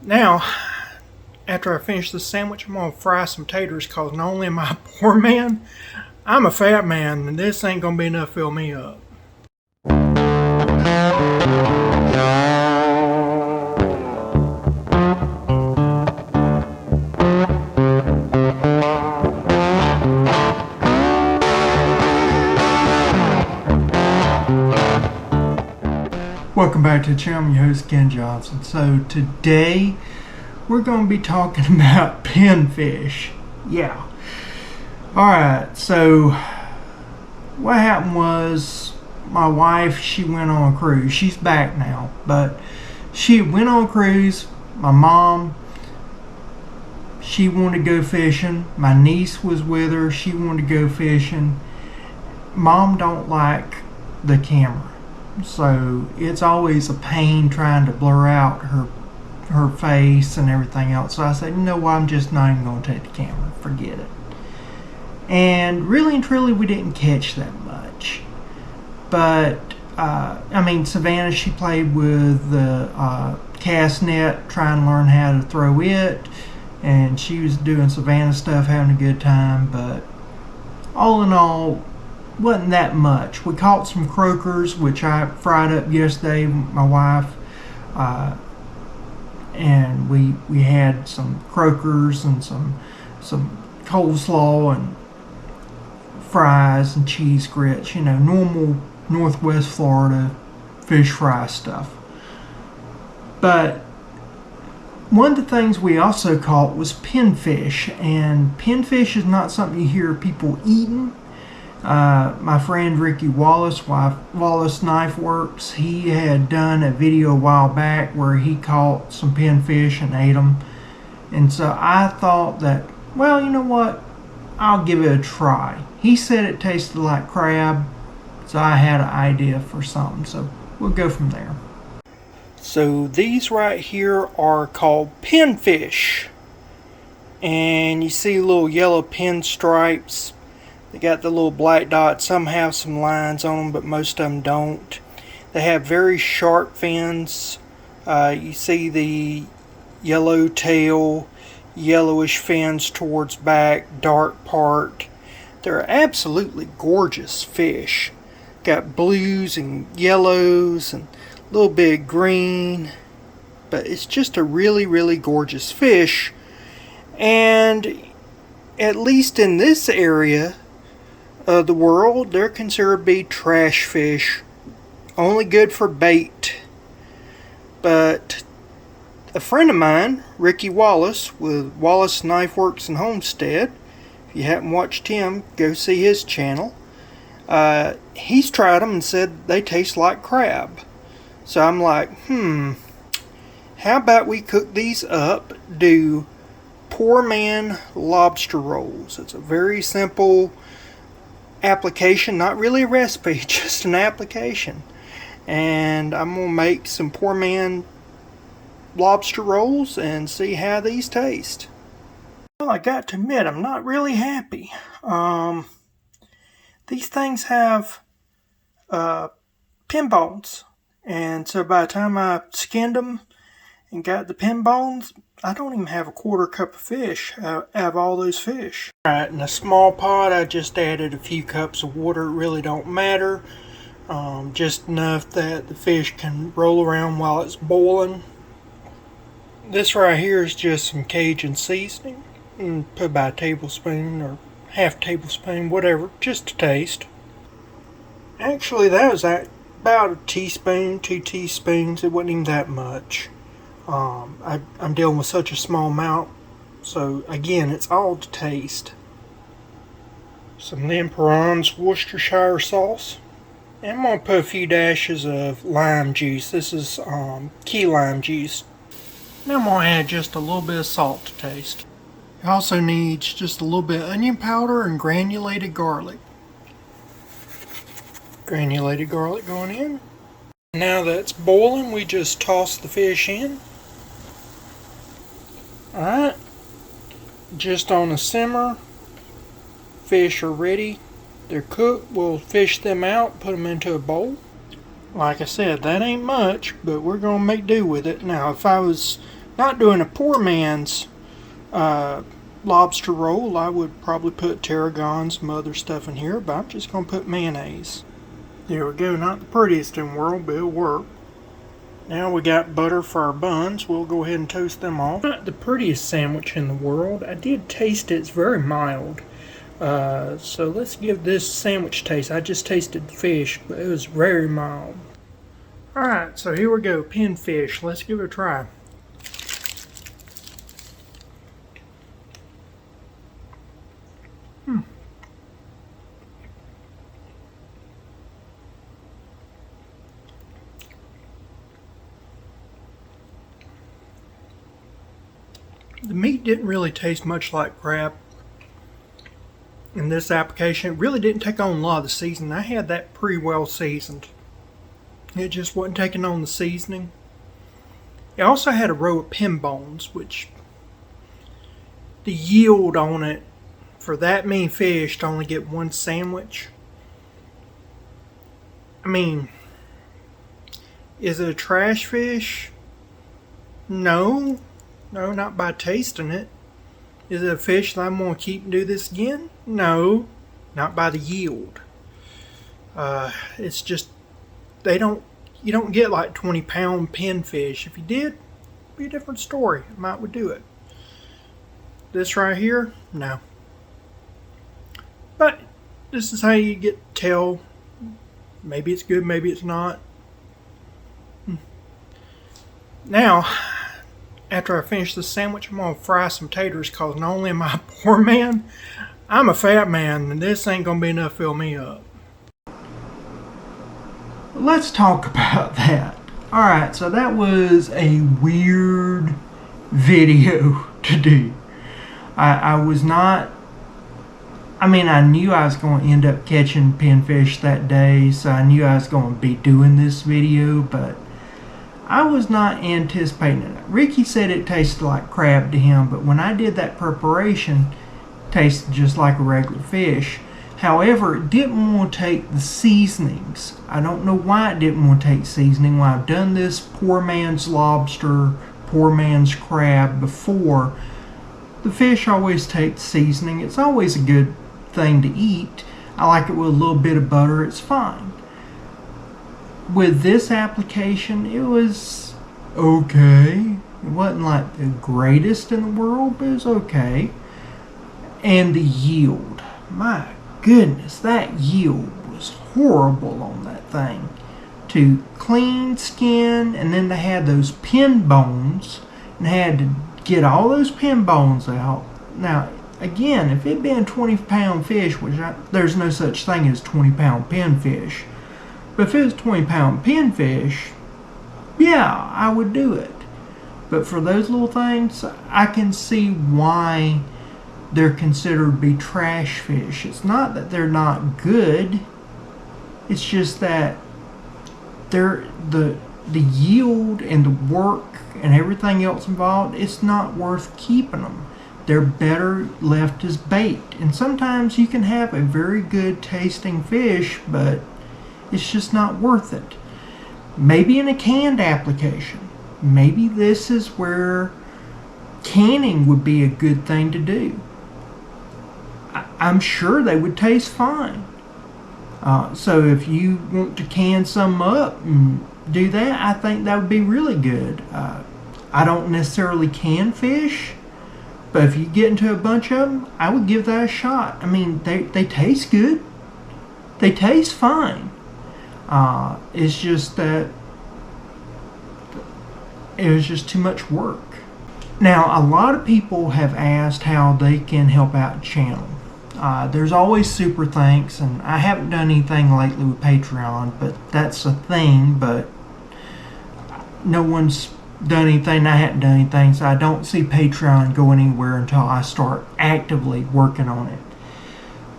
Now, after I finish this sandwich, I'm gonna fry some taters because not only am I a poor man, I'm a fat man, and this ain't gonna be enough to fill me up. Welcome back to the channel. I'm your host, Ken Johnson. So today we're going to be talking about pinfish. Yeah. Alright, so what happened was my wife, she went on a cruise. She's back now, but she went on a cruise. My mom, she wanted to go fishing. My niece was with her. She wanted to go fishing. Mom don't like the camera. So it's always a pain trying to blur out her face and everything else. So I said, you know what, I'm just not even going to take the camera. Forget it. And really and truly, we didn't catch that much. But, I mean, Savannah, she played with the cast net, trying to learn how to throw it. And she was doing Savannah stuff, having a good time. But all in all, wasn't that much. We caught some croakers, which I fried up yesterday with my wife, and we had some croakers and some coleslaw and fries and cheese grits, you know, normal Northwest Florida fish fry stuff. But one of the things we also caught was pinfish, and pinfish is not something you hear people eating. My friend Ricky Wallace, Wallace Knife Works, he had done a video a while back where he caught some pinfish and ate them. And so I thought that, well, you know what, I'll give it a try. He said it tasted like crab, so I had an idea for something. So we'll go from there. So these right here are called pinfish. And you see little yellow pinstripes. They got the little black dots. Some have some lines on them, but most of them don't. They have very sharp fins. You see the yellow tail, yellowish fins towards back, dark part. They're absolutely gorgeous fish. Got blues and yellows and a little bit of green. But it's just a really, really gorgeous fish. And at least in this area of the world, they're considered to be trash fish, only good for bait. But a friend of mine, Ricky Wallace with Wallace Knife Works and Homestead, if you haven't watched him, go see his channel. He's tried them and said they taste like crab. So I'm like, how about we cook these up, do poor man lobster rolls. It's a very simple application, not really a recipe, just an application. And I'm gonna make some poor man lobster rolls and see how these taste. Well, I got to admit, I'm not really happy. These things have pin bones, and so by the time I skinned them and got the pin bones, I don't even have a quarter cup of fish out of all those fish. Alright, in a small pot, I just added a few cups of water. It really don't matter. Just enough that the fish can roll around while it's boiling. This right here is just some Cajun seasoning. Put about a tablespoon or half a tablespoon, whatever, just to taste. Actually, that was about a teaspoon, 2 teaspoons. It wasn't even that much. I'm dealing with such a small amount, so again, it's all to taste. Some Lemperons Worcestershire sauce, and I'm going to put a few dashes of lime juice. This is key lime juice. Now I'm going to add just a little bit of salt to taste. It also needs just a little bit of onion powder and granulated garlic. Granulated garlic going in. Now that it's boiling, we just toss the fish in. Alright, just on a simmer. Fish are ready. They're cooked. We'll fish them out, put them into a bowl. Like I said, that ain't much, but we're going to make do with it. Now, if I was not doing a poor man's lobster roll. I would probably put tarragon, some other stuff in here, but I'm just going to put mayonnaise. There we go, not the prettiest in the world, but it'll work. Now we got butter for our buns. We'll go ahead and toast them off. Not the prettiest sandwich in the world. I did taste it. It's very mild. So let's give this sandwich taste. I just tasted fish, but it was very mild. Alright, so here we go. Pinfish. Let's give it a try. The meat didn't really taste much like crab in this application. It really didn't take on a lot of the seasoning. I had that pretty well seasoned. It just wasn't taking on the seasoning. It also had a row of pin bones, which the yield on it for that many fish to only get one sandwich. I mean, is it a trash fish? No. No, not by tasting it. Is it a fish that I'm going to keep and do this again? No, not by the yield. It's just, you don't get like 20-pound pinfish. If you did, it'd be a different story. I might would do it. This right here, no. But this is how you get to tell. Maybe it's good, maybe it's not. Now, after I finish this sandwich, I'm going to fry some taters, because not only am I a poor man, I'm a fat man, and this ain't going to be enough to fill me up. Let's talk about that. Alright, so that was a weird video to do. I was not... I mean, I knew I was going to end up catching pinfish that day, so I knew I was going to be doing this video, but I was not anticipating it. Ricky said it tasted like crab to him, but when I did that preparation, it tasted just like a regular fish. However, it didn't want to take the seasonings. I don't know why it didn't want to take seasoning. When I've done this poor man's lobster, poor man's crab before, the fish always takes seasoning. It's always a good thing to eat. I like it with a little bit of butter. It's fine. With this application, it was okay. It wasn't like the greatest in the world, but it was okay. And the yield, my goodness, that yield was horrible on that thing. To clean skin, and then they had those pin bones, and had to get all those pin bones out. Now, again, if it'd been 20-pound fish, which there's no such thing as 20-pound pinfish, but if it was 20-pound pinfish, yeah, I would do it. But for those little things, I can see why they're considered to be trash fish. It's not that they're not good. It's just that they're the yield and the work and everything else involved, it's not worth keeping them. They're better left as bait. And sometimes you can have a very good tasting fish, but it's just not worth it. Maybe in a canned application. Maybe this is where canning would be a good thing to do. I'm sure they would taste fine. So if you want to can some up and do that, I think that would be really good. I don't necessarily can fish, but if you get into a bunch of them, I would give that a shot. I mean, they taste good. They taste fine. It's just that it was just too much work. Now, a lot of people have asked how they can help out the channel. There's always super thanks, and I haven't done anything lately with Patreon, but that's a thing, but no one's done anything, I haven't done anything, so I don't see Patreon going anywhere until I start actively working on it.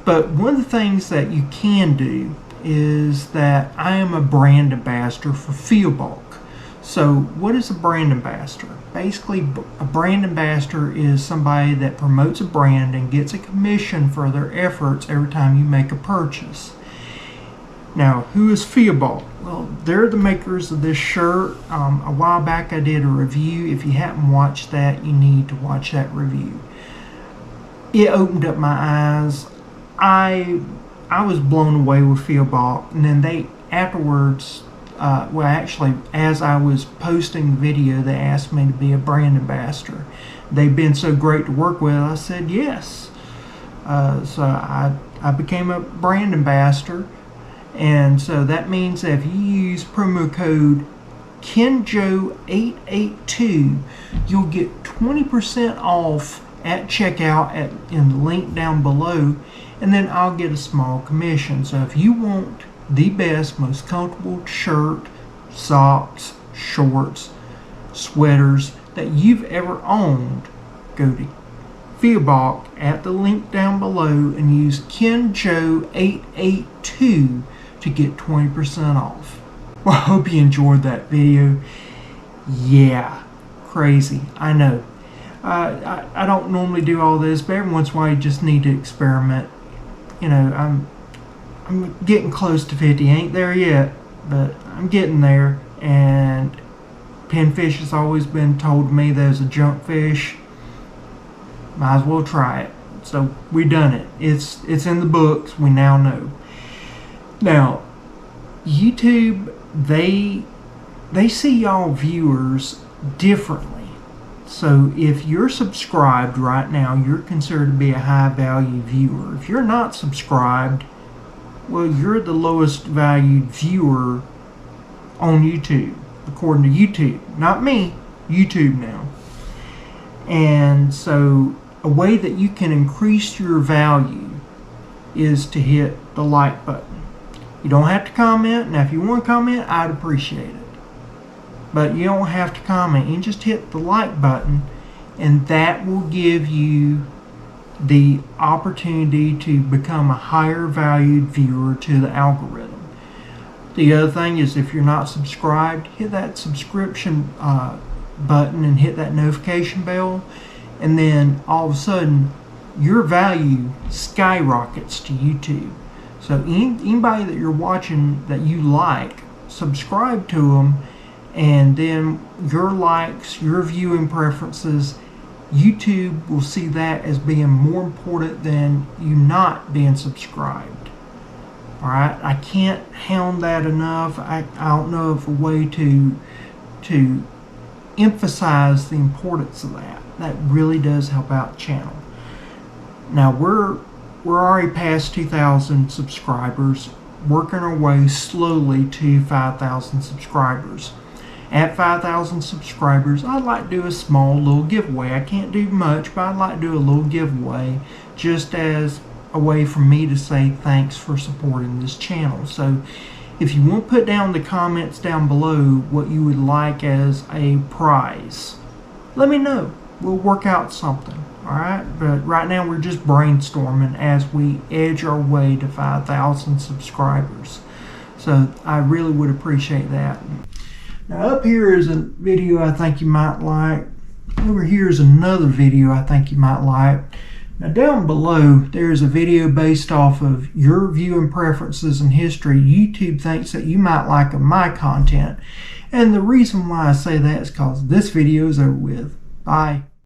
But one of the things that you can do is that I am a brand ambassador for Field Bulk. So what is a brand ambassador? Basically, a brand ambassador is somebody that promotes a brand and gets a commission for their efforts every time you make a purchase. Now, who is Feobalt? Well, they're the makers of this shirt. A while back I did a review. If you haven't watched that, you need to watch that review. It opened up my eyes. I was blown away with Feobalt, and then they afterwards, well, actually, as I was posting the video, they asked me to be a brand ambassador. They've been so great to work with. I said yes. So I became a brand ambassador, and so that means that if you use promo code KenJo882, you'll get 20% off at checkout in the link down below, and then I'll get a small commission. So if you want the best, most comfortable shirt, socks, shorts, sweaters that you've ever owned, go to Feobalt at the link down below and use KenJo882 to get 20% off. Well, I hope you enjoyed that video. Yeah, crazy, I know. I don't normally do all this, but every once in a while you just need to experiment. You know, I'm getting close to 50. Ain't there yet, but I'm getting there. And Pinfish has always been told to me there's a junk fish. Might as well try it. So we done it. It's in the books. We now know. Now, YouTube, they see y'all viewers differently. So if you're subscribed right now, you're considered to be a high value viewer. If you're not subscribed, well, you're the lowest valued viewer on YouTube, according to YouTube. Not me, YouTube now. And so a way that you can increase your value is to hit the like button. You don't have to comment. Now, if you want to comment, I'd appreciate it. But you don't have to comment. You just hit the like button, and that will give you the opportunity to become a higher valued viewer to the algorithm. The other thing is, if you're not subscribed, hit that subscription button and hit that notification bell, and then all of a sudden your value skyrockets to YouTube. So anybody that you're watching that you like, subscribe to them, and then your likes, your viewing preferences, YouTube will see that as being more important than you not being subscribed. Alright, I can't hound that enough. I don't know of a way to emphasize the importance of that. That really does help out the channel. Now we're already past 2,000 subscribers, working our way slowly to 5,000 subscribers. At 5,000 subscribers, I'd like to do a small little giveaway. I can't do much, but I'd like to do a little giveaway just as a way for me to say thanks for supporting this channel. So if you want to put down the comments down below what you would like as a prize, let me know. We'll work out something. Alright, but right now we're just brainstorming as we edge our way to 5,000 subscribers. So I really would appreciate that. Now up here is a video I think you might like. Over here is another video I think you might like. Now down below there's a video based off of your viewing preferences and history. YouTube thinks that you might like of my content. And the reason why I say that is because this video is over with. Bye.